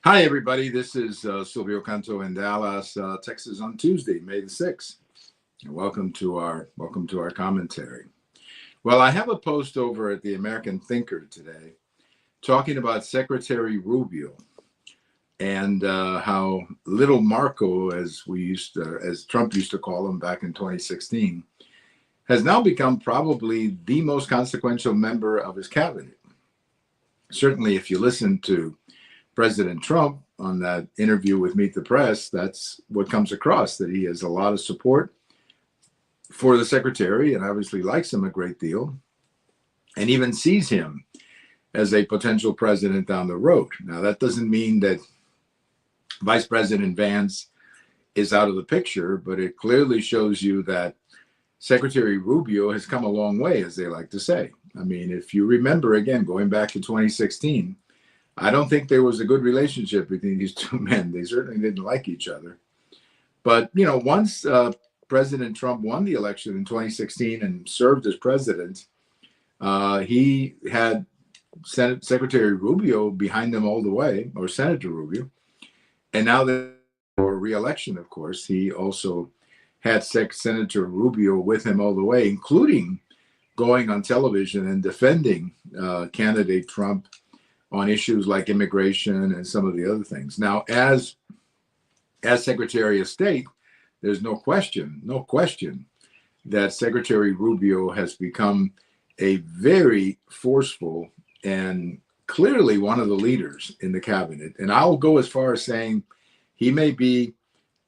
Hi, everybody. This is Silvio Canto in Dallas, Texas, on Tuesday, May the 6th. Welcome to our commentary. Well, I have a post over at the American Thinker today talking about Secretary Rubio and how little Marco, as Trump used to call him back in 2016, has now become probably the most consequential member of his cabinet. Certainly, if you listen to President Trump on that interview with Meet the Press, that's what comes across, that he has a lot of support for the secretary and obviously likes him a great deal and even sees him as a potential president down the road. Now, that doesn't mean that Vice President Vance is out of the picture, but it clearly shows you that Secretary Rubio has come a long way, as they like to say. I mean, if you remember, again, going back to 2016, I don't think there was a good relationship between these two men. They certainly didn't like each other. But, once President Trump won the election in 2016 and served as president, he had Secretary Rubio behind him all the way, or Senator Rubio. And now that for re-election, of course, he also had Senator Rubio with him all the way, including going on television and defending candidate Trump on issues like immigration and some of the other things. Now, as Secretary of State, there's no question that Secretary Rubio has become a very forceful and clearly one of the leaders in the cabinet. And I'll go as far as saying he may be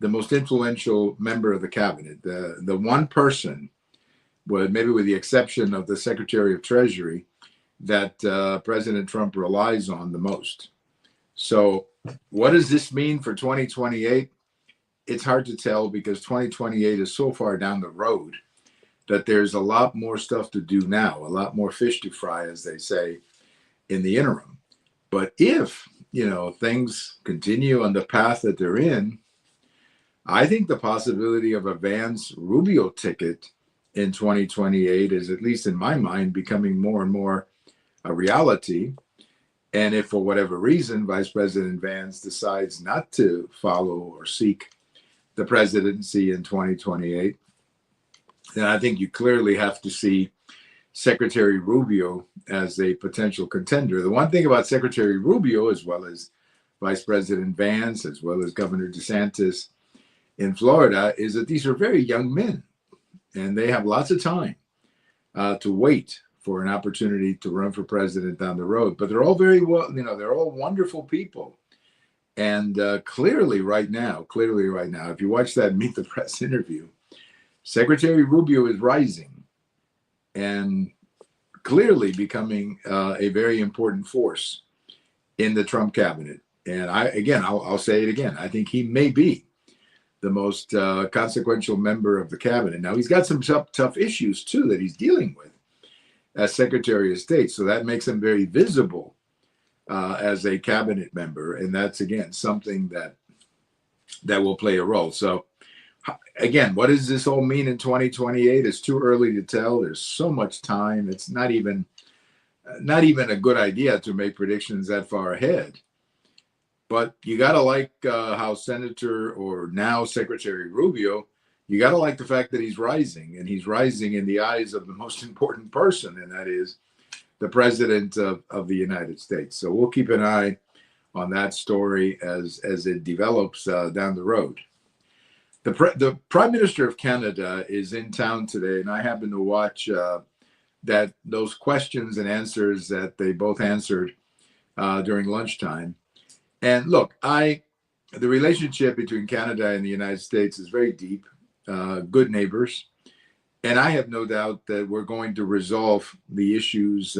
the most influential member of the cabinet, the one person, well, maybe with the exception of the Secretary of Treasury, that President Trump relies on the most. So what does this mean for 2028? It's hard to tell because 2028 is so far down the road that there's a lot more stuff to do now, a lot more fish to fry, as they say, in the interim. But if, things continue on the path that they're in, I think the possibility of a Vance Rubio ticket in 2028 is, at least in my mind, becoming more and more a reality. And if for whatever reason Vice President Vance decides not to follow or seek the presidency in 2028, then I think you clearly have to see Secretary Rubio as a potential contender. The one thing about Secretary Rubio, as well as Vice President Vance, as well as Governor DeSantis in Florida, is that these are very young men and they have lots of time to wait for an opportunity to run for president down the road. But they're all very well, they're all wonderful people. And clearly right now, if you watch that Meet the Press interview, Secretary Rubio is rising and clearly becoming a very important force in the Trump cabinet. And I'll say it again. I think he may be the most consequential member of the cabinet. Now, he's got some tough issues, too, that he's dealing with as Secretary of State. So that makes him very visible as a cabinet member. And that's, again, something that will play a role. So, again, what does this all mean in 2028? It's too early to tell. There's so much time. It's not even a good idea to make predictions that far ahead. But you got to like how Senator, or now Secretary Rubio, you got to like the fact that he's rising, and he's rising in the eyes of the most important person, and that is the President of the United States. So we'll keep an eye on that story as it develops down the road. The Prime Minister of Canada is in town today, and I happened to watch those questions and answers that they both answered during lunchtime. And look, the relationship between Canada and the United States is very deep, good neighbors. And I have no doubt that we're going to resolve the issues,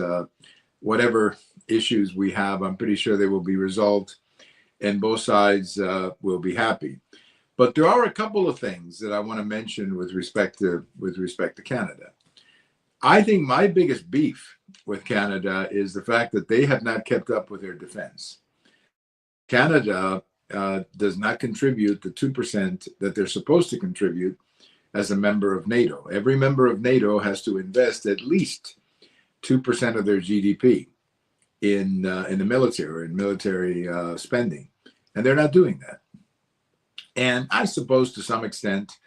whatever issues we have. I'm pretty sure they will be resolved and both sides will be happy. But there are a couple of things that I want to mention with respect to Canada. I think my biggest beef with Canada is the fact that they have not kept up with their defense. Canada does not contribute the 2% that they're supposed to contribute as a member of NATO. Every member of NATO has to invest at least 2% of their GDP in the military, spending. And they're not doing that. And I suppose to some extent,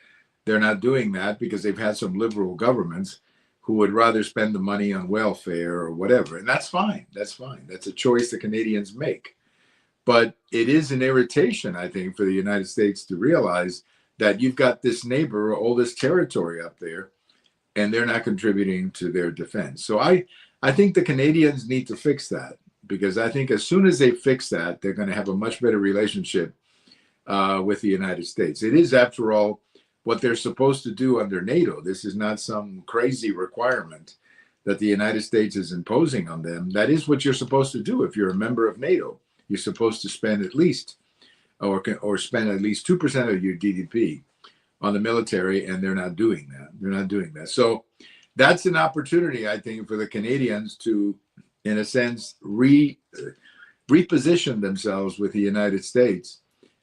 they're not doing that because they've had some liberal governments who would rather spend the money on welfare or whatever. And that's fine. That's fine. That's a choice the Canadians make. But it is an irritation, I think, for the United States to realize that you've got this neighbor, all this territory up there, and they're not contributing to their defense. So I think the Canadians need to fix that, because I think as soon as they fix that, they're going to have a much better relationship with the United States. It is, after all, what they're supposed to do under NATO. This is not some crazy requirement that the United States is imposing on them. That is what you're supposed to do if you're a member of NATO. You're supposed to spend at least, or spend at least 2% of your GDP on the military, and they're not doing that. They're not doing that. So that's an opportunity, I think, for the Canadians to, in a sense, reposition themselves with the United States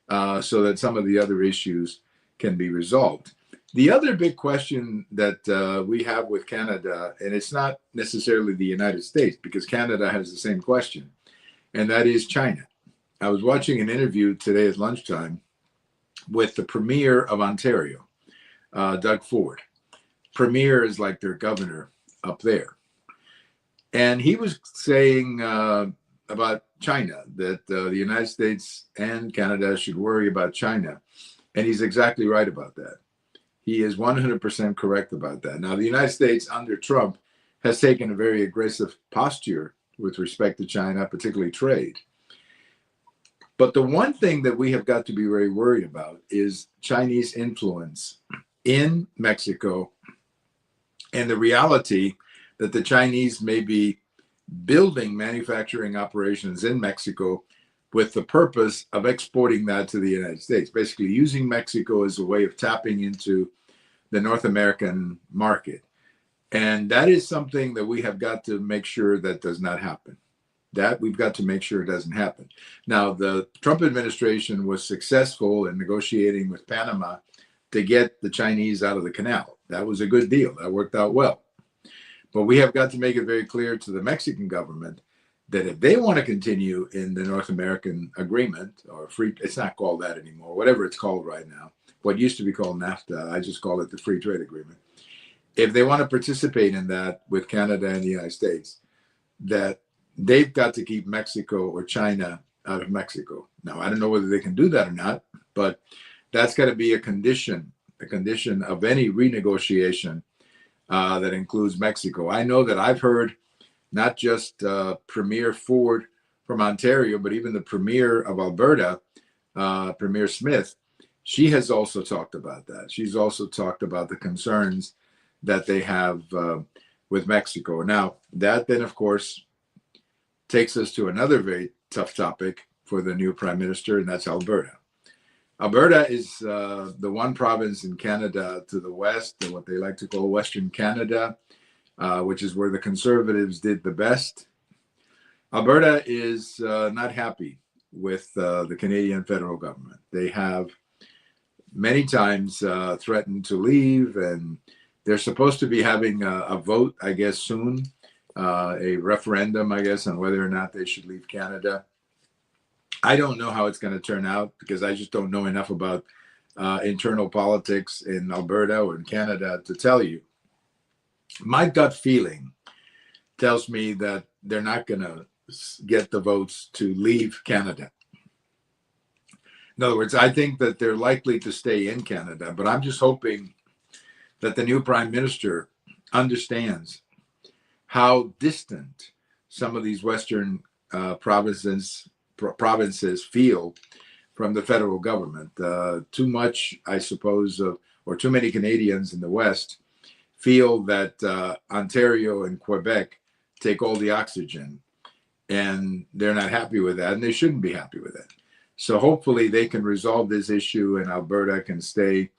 so that some of the other issues can be resolved. The other big question that we have with Canada, and it's not necessarily the United States, because Canada has the same question, and that is China. I was watching an interview today at lunchtime with the Premier of Ontario, Doug Ford. Premier is like their governor up there. And he was saying about China, that the United States and Canada should worry about China. And he's exactly right about that. He is 100% correct about that. Now, the United States under Trump has taken a very aggressive posture with respect to China, particularly trade. But the one thing that we have got to be very worried about is Chinese influence in Mexico, and the reality that the Chinese may be building manufacturing operations in Mexico with the purpose of exporting that to the United States, basically using Mexico as a way of tapping into the North American market. And that is something that we have got to make sure that does not happen. That we've got to make sure it doesn't happen. Now, the Trump administration was successful in negotiating with Panama to get the Chinese out of the canal. That was a good deal. That worked out well. But we have got to make it very clear to the Mexican government that if they want to continue in the North American agreement, or free, it's not called that anymore, whatever it's called right now, what used to be called NAFTA, I just call it the free trade agreement. If they want to participate in that with Canada and the United States, that they've got to keep Mexico or China out of Mexico. Now, I don't know whether they can do that or not, but that's got to be a condition of any renegotiation that includes Mexico. I know that I've heard not just Premier Ford from Ontario, but even the Premier of Alberta, Premier Smith, she has also talked about that. She's also talked about the concerns that they have with Mexico. Now, that then, of course, takes us to another very tough topic for the new Prime Minister, and that's Alberta. Alberta is the one province in Canada to the west, what they like to call Western Canada, which is where the Conservatives did the best. Alberta is not happy with the Canadian federal government. They have many times threatened to leave, and they're supposed to be having a vote, I guess, soon, a referendum, I guess, on whether or not they should leave Canada. I don't know how it's going to turn out, because I just don't know enough about internal politics in Alberta or in Canada to tell you. My gut feeling tells me that they're not going to get the votes to leave Canada. In other words, I think that they're likely to stay in Canada, but I'm just hoping that the new Prime Minister understands how distant some of these Western provinces feel from the federal government. Too much, I suppose, or too many Canadians in the West feel that Ontario and Quebec take all the oxygen, and they're not happy with that, and they shouldn't be happy with it. So hopefully they can resolve this issue and Alberta can stay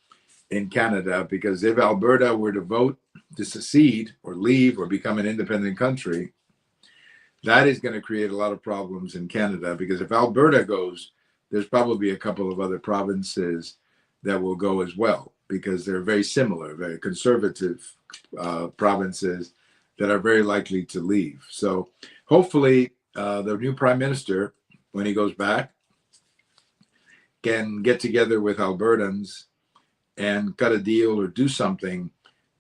in Canada, because if Alberta were to vote to secede or leave or become an independent country, that is going to create a lot of problems in Canada, because if Alberta goes, there's probably a couple of other provinces that will go as well, because they're very similar, very conservative provinces that are very likely to leave. So hopefully the new Prime Minister, when he goes back, can get together with Albertans and cut a deal or do something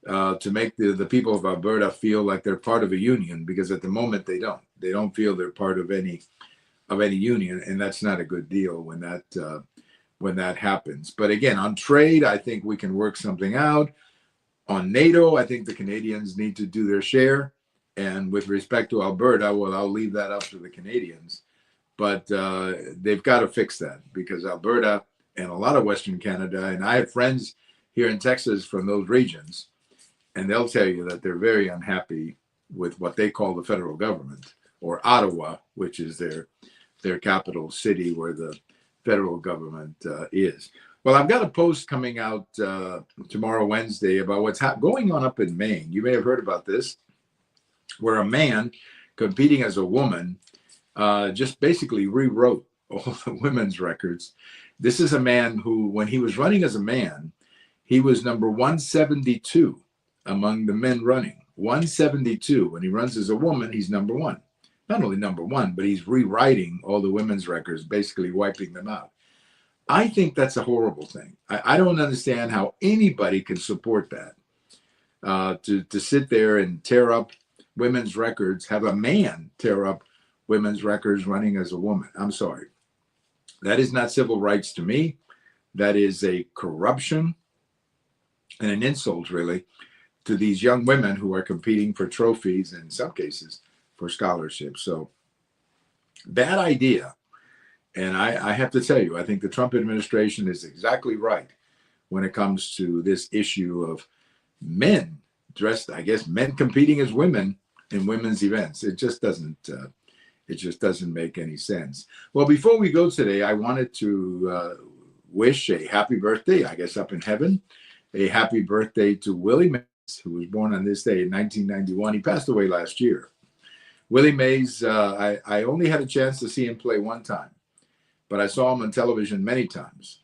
to make the people of Alberta feel like they're part of a union, because at the moment they don't. They don't feel they're part of any union, and that's not a good deal when that happens. But again, on trade, I think we can work something out. On NATO, I think the Canadians need to do their share. And with respect to Alberta, well, I'll leave that up to the Canadians. But they've got to fix that, because Alberta and a lot of Western Canada, and I have friends here in Texas from those regions, and they'll tell you that they're very unhappy with what they call the federal government, or Ottawa, which is their capital city where the federal government is. Well, I've got a post coming out tomorrow, Wednesday, about what's going on up in Maine. You may have heard about this, where a man competing as a woman just basically rewrote all the women's records. This is a man who, when he was running as a man, he was number 172 among the men running. 172. When he runs as a woman, he's number one. Not only number one, but he's rewriting all the women's records, basically wiping them out. I think that's a horrible thing. I don't understand how anybody can support that. To sit there and tear up women's records, have a man tear up women's records running as a woman. I'm sorry. That is not civil rights to me. That is a corruption and an insult, really, to these young women who are competing for trophies, and in some cases for scholarships. So bad idea. And I have to tell you, I think the Trump administration is exactly right when it comes to this issue of men dressed, I guess, men competing as women in women's events. It just doesn't make any sense. Well, before we go today, I wanted to wish a happy birthday, I guess up in heaven, a happy birthday to Willie Mays, who was born on this day in 1991. He passed away last year. Willie Mays, I only had a chance to see him play one time, but I saw him on television many times.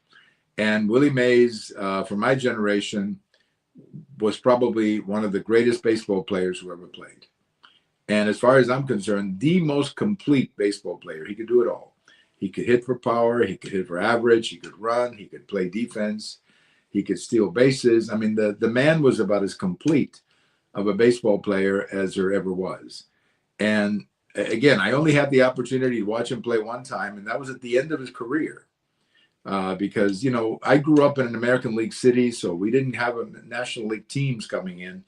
And Willie Mays, for my generation, was probably one of the greatest baseball players who ever played. And as far as I'm concerned, the most complete baseball player. He could do it all. He could hit for power. He could hit for average. He could run. He could play defense. He could steal bases. I mean, the man was about as complete of a baseball player as there ever was. And again, I only had the opportunity to watch him play one time, and that was at the end of his career. Because, you know, I grew up in an American League city, so we didn't have a National League teams coming in.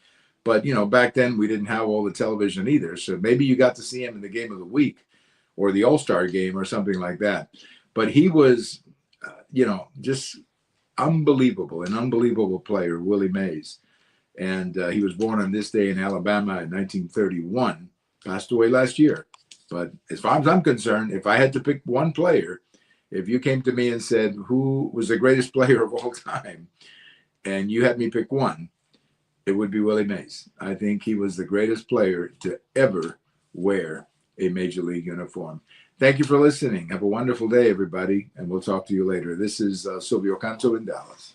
But, you know, back then we didn't have all the television either. So maybe you got to see him in the game of the week or the All-Star game or something like that. But he was, you know, just unbelievable, an unbelievable player, Willie Mays. And he was born on this day in Alabama in 1931, passed away last year. But as far as I'm concerned, if I had to pick one player, if you came to me and said, who was the greatest player of all time, and you had me pick one, it would be Willie Mays. I think he was the greatest player to ever wear a Major League uniform. Thank you for listening. Have a wonderful day, everybody, and we'll talk to you later. This is Silvio Canto in Dallas.